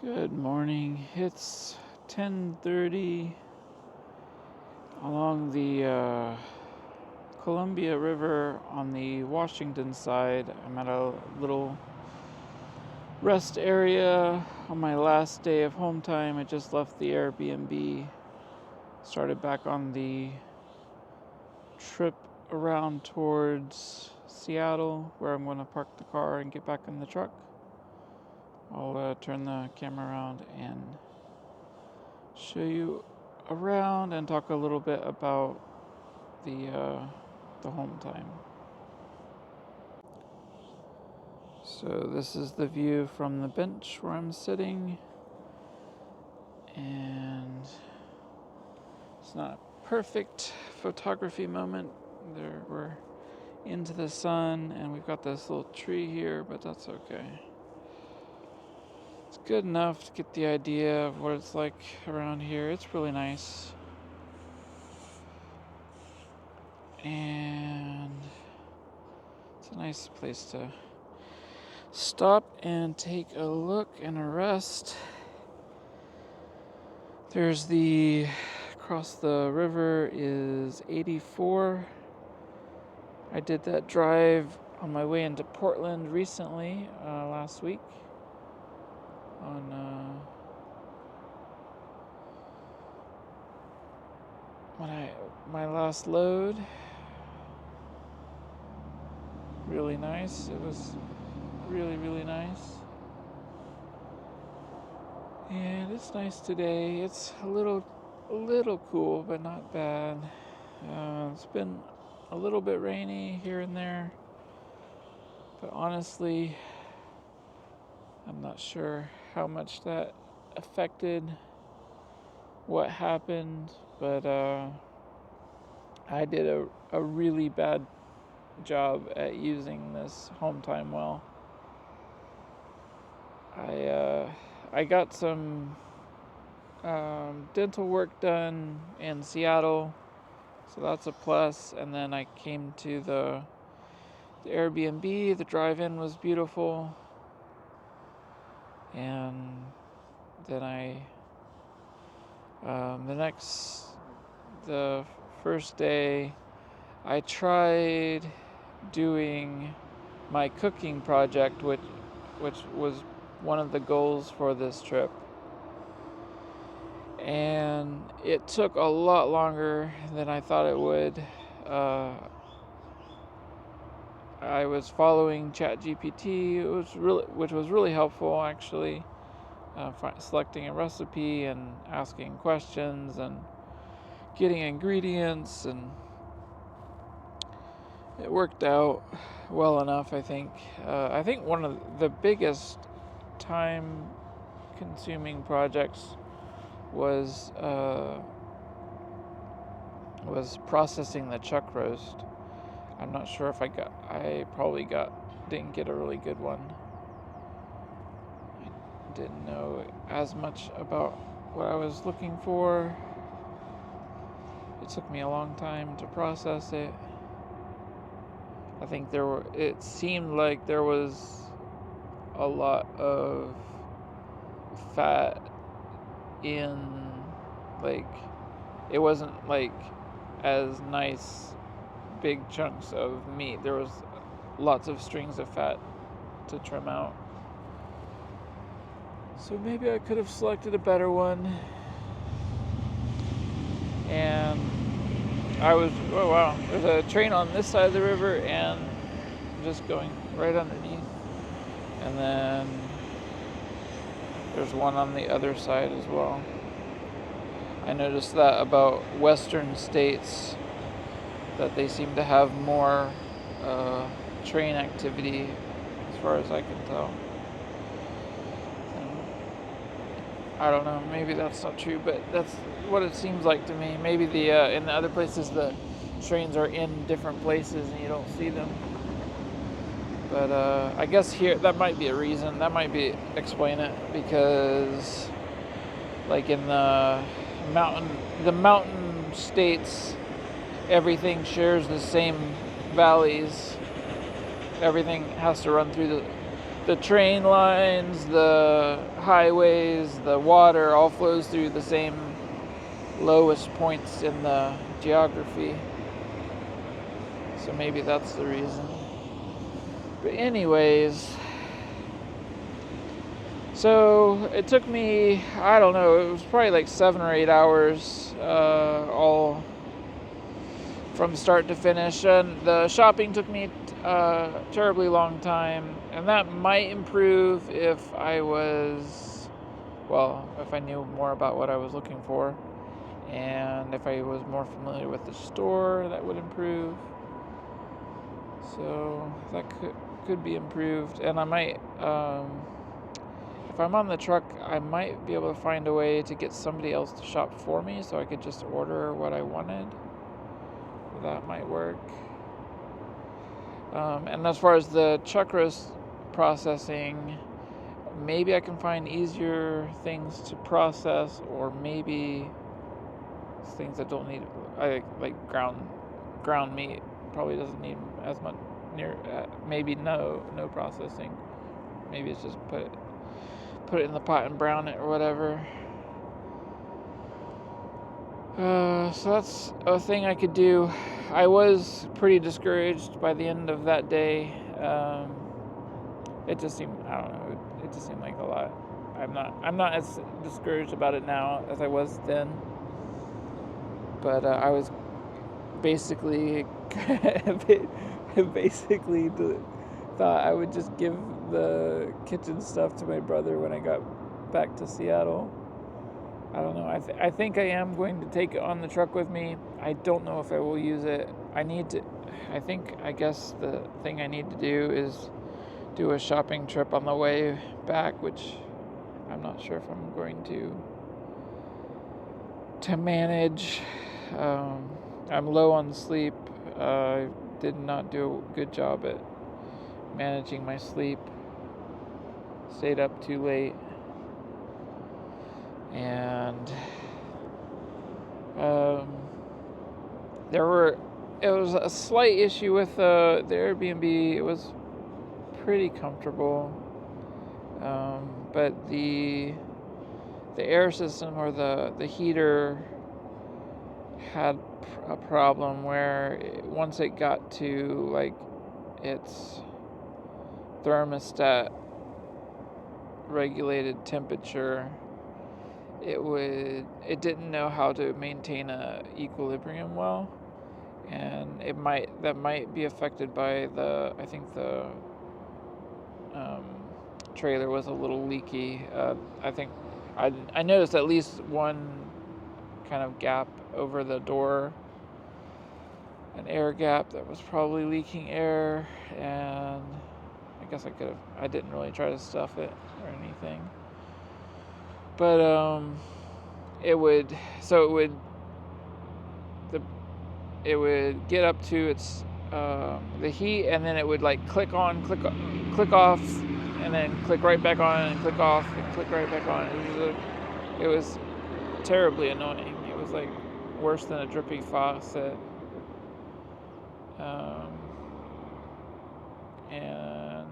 Good morning. It's 10:30 along the Columbia River on the Washington side. I'm at a little rest area on my last day of home time. I just left the Airbnb, started back on the trip around towards Seattle, where I'm going to park the car and get back in the truck. I'll turn the camera around and show you around and talk a little bit about the home time. So this is the view from the bench where I'm sitting, and it's not a perfect photography moment. We're into the sun, and we've got this little tree here, but that's okay. It's good enough to get the idea of what it's like around here. It's really nice. And it's a nice place to stop and take a look and a rest. Across the river is 84. I did that drive on my way into Portland recently, last week, on my last load. Really nice. It was really, really nice. And it's nice today. It's a little cool, but not bad. It's been a little bit rainy here and there, but honestly, I'm not sure how much that affected what happened, but I did a really bad job at using this Hometime well. I got some dental work done in Seattle, so that's a plus. And then I came to the Airbnb. The drive-in was beautiful, and then the first day I tried doing my cooking project, which was one of the goals for this trip, and it took a lot longer than I thought it would. I was following ChatGPT, which was really helpful actually, selecting a recipe and asking questions and getting ingredients, and it worked out well enough, I think. I think one of the biggest time-consuming projects was processing the chuck roast. I'm not sure if didn't get a really good one. I didn't know as much about what I was looking for. It took me a long time to process it. I think it seemed like there was a lot of fat in, like, it wasn't like as nice big chunks of meat. There was lots of strings of fat to trim out. So maybe I could have selected a better one. And oh wow, there's a train on this side of the river and just going right underneath. And then there's one on the other side as well. I noticed that about western states, that they seem to have more train activity, as far as I can tell. And I don't know, maybe that's not true, but that's what it seems like to me. Maybe in the other places the trains are in different places and you don't see them. But I guess here that might be a reason. That might explain it, because like in the mountain states, everything shares the same valleys. Everything has to run through the train lines, the highways, the water all flows through the same lowest points in the geography. So maybe that's the reason. But anyways, so it took me, I don't know, it was probably like 7 or 8 hours, all from start to finish. And the shopping took me a terribly long time, and that might improve if I knew more about what I was looking for, and if I was more familiar with the store, that would improve. So that could be improved, and I might, if I'm on the truck, I might be able to find a way to get somebody else to shop for me, so I could just order what I wanted. That might work. And as far as the chuck roast processing, maybe I can find easier things to process, or maybe things that don't need, like ground meat probably doesn't need as much, maybe no processing. Maybe it's just put it in the pot and brown it or whatever. So that's a thing I could do. I was pretty discouraged by the end of that day. It just seemed, I don't know, it just seemed like a lot. I'm not as discouraged about it now as I was then. But I was basically thought I would just give the kitchen stuff to my brother when I got back to Seattle. I don't know. I think I am going to take it on the truck with me. I don't know if I will use it. I guess the thing I need to do is do a shopping trip on the way back, which I'm not sure if I'm going to manage. I'm low on sleep. I did not do a good job at managing my sleep. Stayed up too late. And it was a slight issue with the Airbnb. It was pretty comfortable, but the air system, or the heater, had a problem where once it got to like its thermostat regulated temperature, it didn't know how to maintain a equilibrium well, and that might be affected by I think the trailer was a little leaky. I think I noticed at least one kind of gap over the door, an air gap that was probably leaking air, and I guess I didn't really try to stuff it or anything. But it would get up to its the heat, and then it would like click on, click off, and then click right back on, and click off, and click right back on. It was terribly annoying. It was like worse than a dripping faucet. And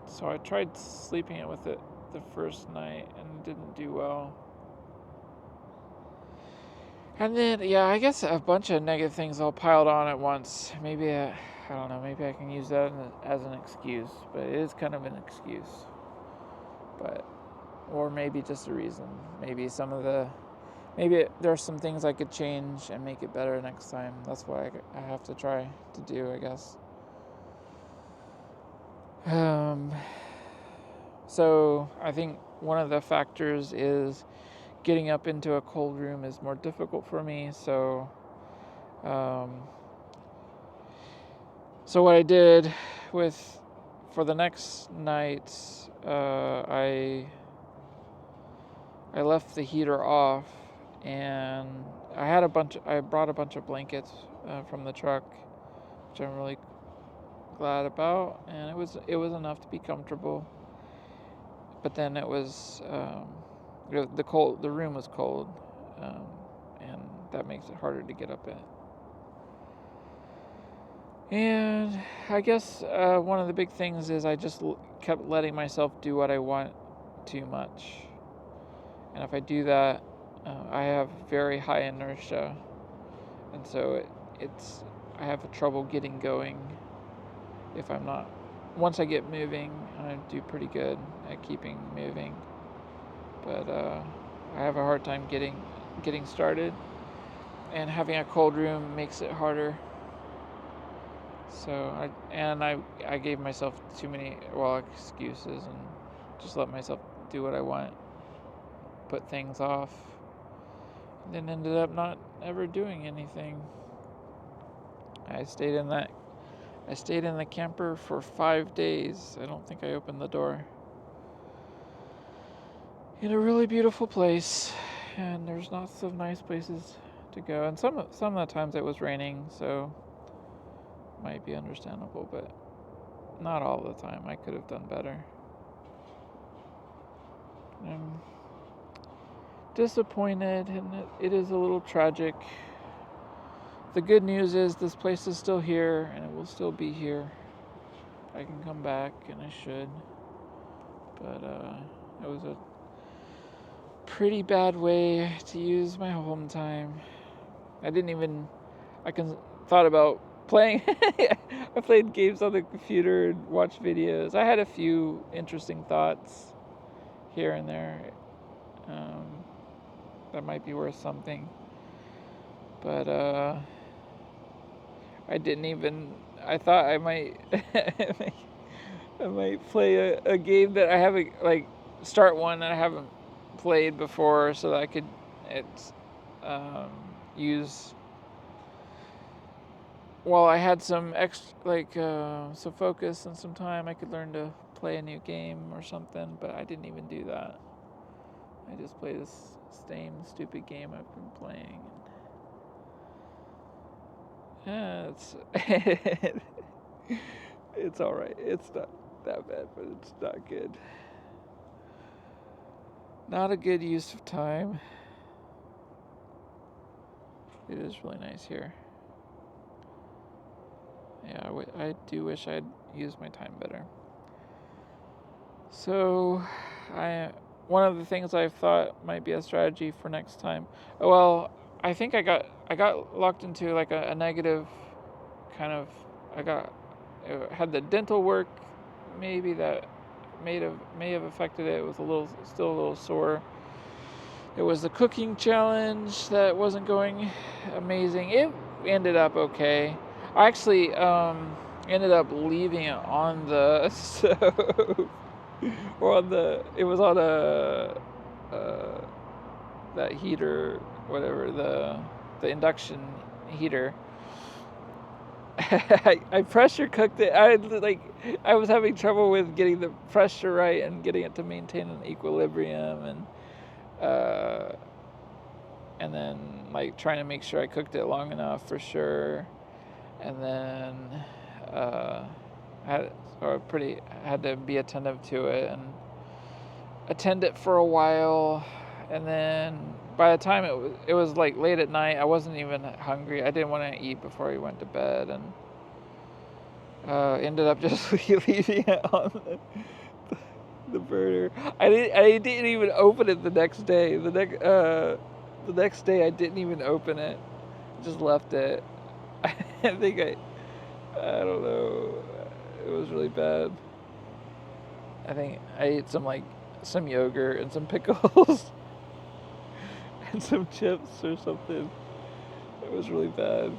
so I tried sleeping with it the first night and didn't do well. And then, yeah, I guess a bunch of negative things all piled on at once. Maybe, I don't know, maybe I can use that as an excuse, but it is kind of an excuse. Or maybe just a reason. Maybe there's some things I could change and make it better next time. That's what I have to try to do, I guess. So I think one of the factors is getting up into a cold room is more difficult for me. So what I did for the next night, I left the heater off, and I brought a bunch of blankets from the truck, which I'm really glad about, and it was enough to be comfortable. But then it was the room was cold, and that makes it harder to get up in. And I guess one of the big things is I just kept letting myself do what I want too much. And if I do that, I have very high inertia. And so I have trouble getting going if I'm not. Once I get moving, I do pretty good at keeping moving. But I have a hard time getting started. And having a cold room makes it harder. So I gave myself too many excuses and just let myself do what I want, put things off, and then ended up not ever doing anything. I stayed in the camper for 5 days. I don't think I opened the door. In a really beautiful place, and there's lots of nice places to go. And some of the times it was raining, so might be understandable, but not all the time. I could have done better. I'm disappointed, and it is a little tragic. The good news is this place is still here, and it will still be here. I can come back, and I should. But it was a pretty bad way to use my home time. I thought about playing. I played games on the computer and watched videos. I had a few interesting thoughts here and there that might be worth something. But I thought I might I might play a game that I haven't, start one that I haven't played before, so that I could use. While I had some some focus and some time, I could learn to play a new game or something, but I didn't even do that. I just play this same stupid game I've been playing. Yeah, it's all right. It's not that bad, but it's not good. Not a good use of time. It is really nice here. Yeah, I do wish I'd used my time better. So, one of the things I thought might be a strategy for next time. Well, I think I got locked into like a negative kind of. I had the dental work, maybe that may have affected it. It was still a little sore. It was the cooking challenge that wasn't going amazing. It ended up okay. I actually ended up leaving it on the stove, or it was on that heater, whatever, the induction heater. I pressure cooked it. I was having trouble with getting the pressure right and getting it to maintain an equilibrium, and then trying to make sure I cooked it long enough for sure. And then I had to be attentive to it and attend it for a while. And then by the time it was late at night, I wasn't even hungry. I didn't want to eat before I went to bed, and ended up just leaving it on the burner. I didn't even open it the next day. The next day I didn't even open it. Just left it. I think I don't know. It was really bad. I think I ate some yogurt and some pickles and some chips or something. It was really bad.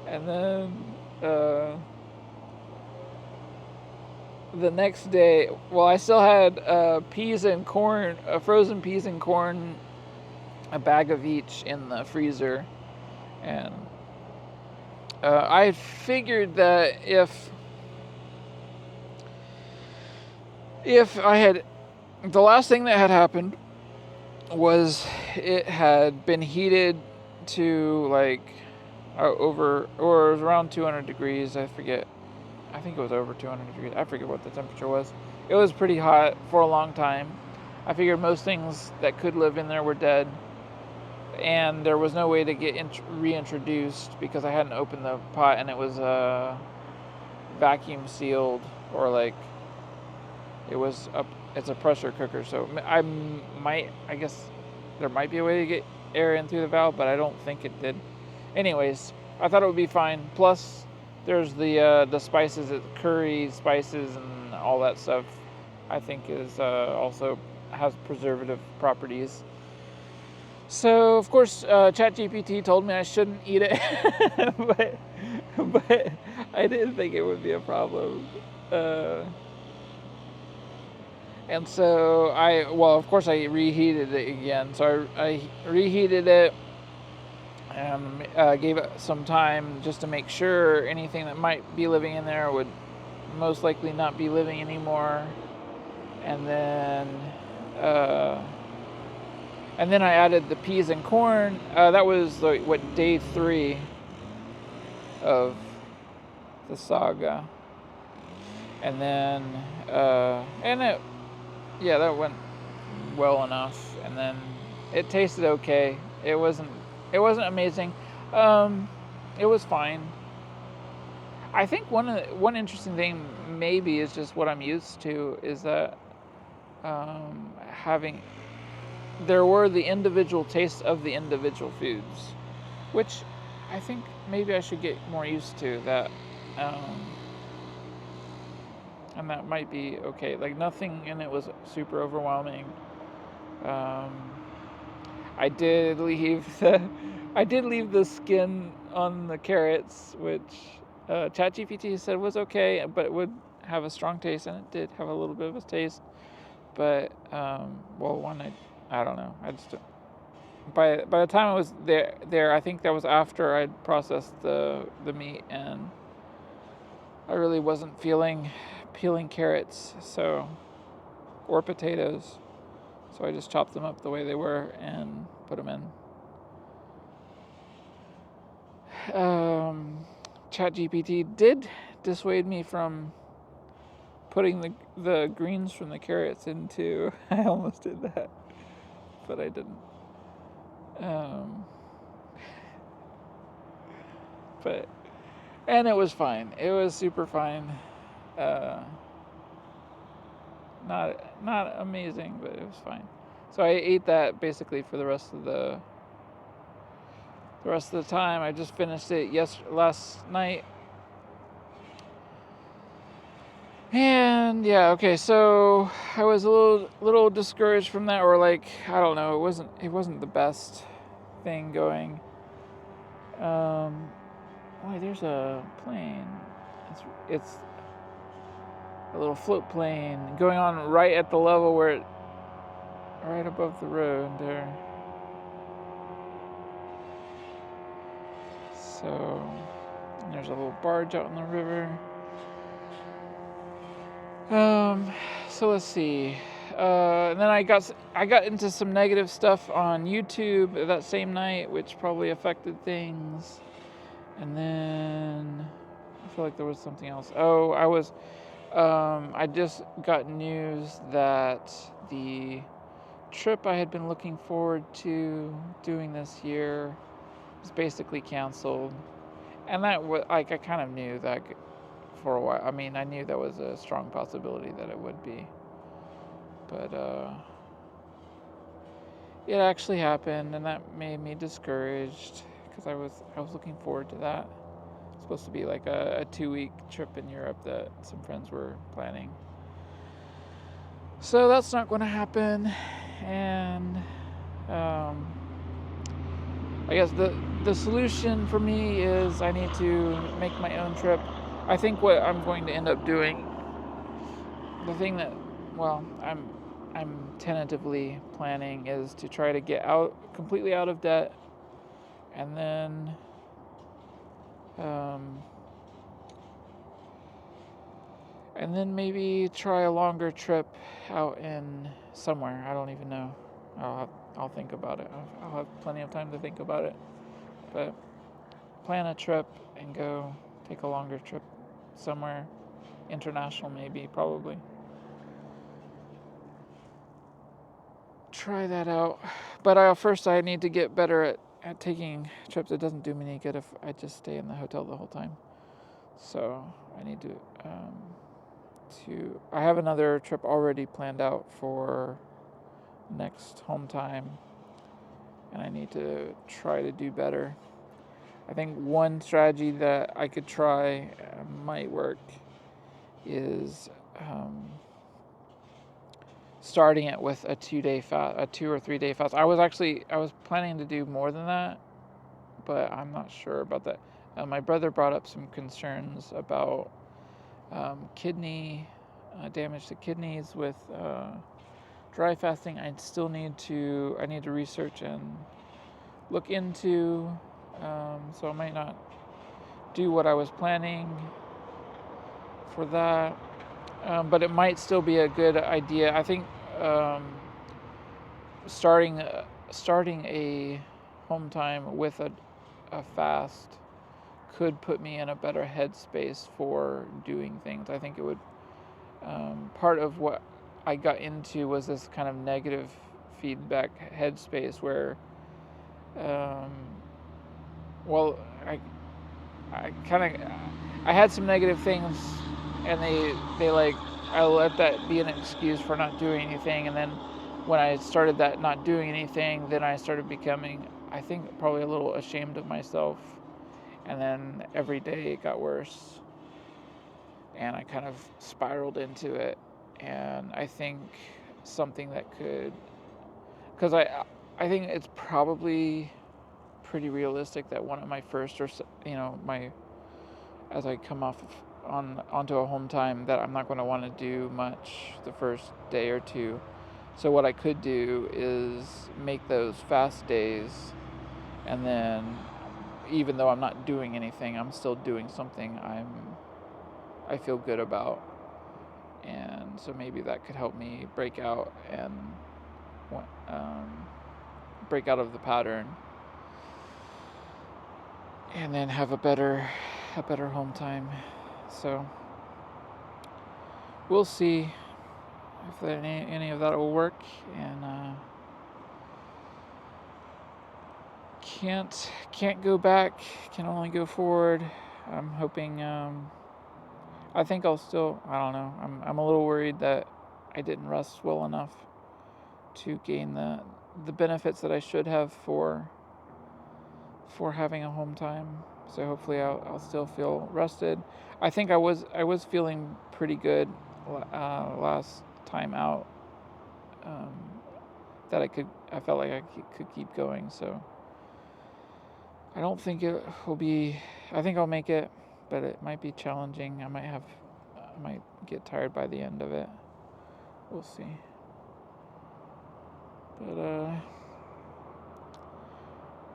And then the next day, I still had peas and corn, frozen peas and corn, a bag of each in the freezer, and I figured that if I had, the last thing that had happened was it had been heated to over, or it was around 200 degrees, I forget. I think it was over 200 degrees. I forget what the temperature was. It was pretty hot for a long time. I figured most things that could live in there were dead. and there was no way to get reintroduced because I hadn't opened the pot, and it was vacuum sealed, or like it's a pressure cooker, so I guess there might be a way to get air in through the valve, but I don't think it did. Anyways, I thought it would be fine. Plus, there's the spices, curry spices and all that stuff. I think is also has preservative properties. So of course, ChatGPT told me I shouldn't eat it, but I didn't think it would be a problem. And so of course I reheated it again. So I reheated it and gave it some time just to make sure anything that might be living in there would most likely not be living anymore. And then I added the peas and corn. That was day 3 of the saga. And then that went well enough. And then it tasted okay. It wasn't amazing. It was fine. I think one interesting thing maybe is just what I'm used to is that there were the individual tastes of the individual foods, which I think maybe I should get more used to that. And that might be okay. Like, nothing in it was super overwhelming. I did leave the skin on the carrots, which ChatGPT said was okay, but it would have a strong taste, and it did have a little bit of a taste. But I don't know. I just by the time I was there, I think that was after I'd processed the meat, and I really wasn't feeling peeling carrots, or potatoes. So I just chopped them up the way they were and put them in. ChatGPT did dissuade me from putting the greens from the carrots into. I almost did that, but I didn't. And it was fine. It was super fine. Not amazing, but it was fine. So I ate that basically for the rest of the time. I just finished it last night. And okay, so I was a little discouraged from that, or like, I don't know, it wasn't the best thing going. There's a plane. It's a little float plane going on right at the level right above the road there. So there's a little barge out in the river. So let's see. And then I got into some negative stuff on YouTube that same night, which probably affected things. And then I feel like there was something else. I just got news that the trip I had been looking forward to doing this year was basically canceled. And that was, like, I kind of knew that for a while. I mean, I knew that was a strong possibility that it would be. But it actually happened, and that made me discouraged because I was looking forward to that. It's supposed to be like a 2-week trip in Europe that some friends were planning. So that's not going to happen, and I guess the solution for me is I need to make my own trip. I think what I'm going to end up doing, the thing that, I'm tentatively planning, is to try to get completely out of debt, and then maybe try a longer trip out in somewhere. I don't even know. I'll think about it. I'll have plenty of time to think about it. But plan a trip and go take a longer trip somewhere international, maybe, probably. try that out. But first I need to get better at taking trips. It doesn't do me any good if I just stay in the hotel the whole time. So I need to I have another trip already planned out for next Hometime, and I need to try to do better. I think one strategy that I could try might work is starting it with a 2-day fast, a 2 or 3 day fast. I was planning to do more than that, but I'm not sure about that. My brother brought up some concerns about kidney damage to kidneys with dry fasting. I need to research and look into. So I might not do what I was planning for that, but it might still be a good idea. I think starting a home time with a fast could put me in a better headspace for doing things. I think it would. Part of what I got into was this kind of negative feedback headspace where, well, I had some negative things, and they like I let that be an excuse for not doing anything, and then when I started that not doing anything, then I started becoming, I think, probably a little ashamed of myself, and then every day it got worse, and I kind of spiraled into it, and I think something that could, because I think it's probably pretty realistic that one of my first, or as I come onto a home time, that I'm not going to want to do much the first day or two. So what I could do is make those fast days, and then even though I'm not doing anything, I'm still doing something I feel good about, and so maybe that could help me break out break out of the pattern, and then have a better home time. So we'll see if any of that will work, and can't go back, can only go forward. I'm hoping. I think I'll still. I don't know. I'm a little worried that I didn't rest well enough to gain the benefits that I should have for having a home time. So hopefully I'll still feel rested. I think I was feeling pretty good last time out. That I felt like I could keep going. So I don't think it will be. I think I'll make it, but it might be challenging. I might get tired by the end of it. We'll see. But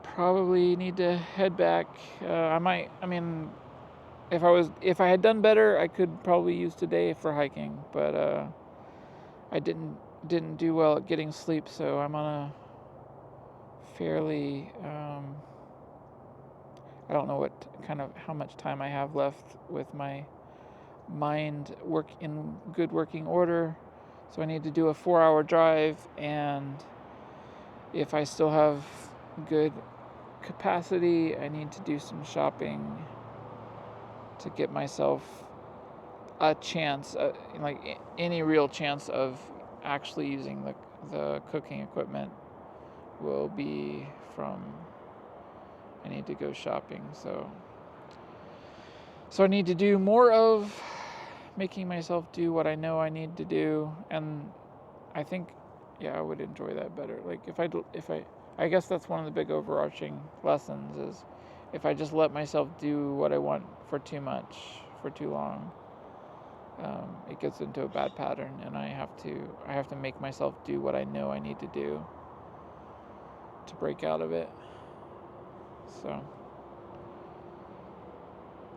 probably need to head back. I mean, if I had done better, I could probably use today for hiking. But I didn't do well at getting sleep, so I'm on a fairly. I don't know how much time I have left with my mind in good working order. So I need to do a 4-hour drive, and if I still have good capacity, I need to do some shopping to get myself a chance, like any real chance of actually using the cooking equipment will be from I need to go shopping. So I need to do more of making myself do what I know I need to do, and I think, yeah, I would enjoy that better. Like if I guess that's one of the big overarching lessons is if I just let myself do what I want for too much, for too long, it gets into a bad pattern, and I have to make myself do what I know I need to do to break out of it. So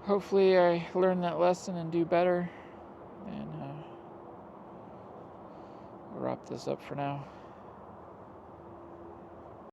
hopefully I learn that lesson and do better, and I'll wrap this up for now.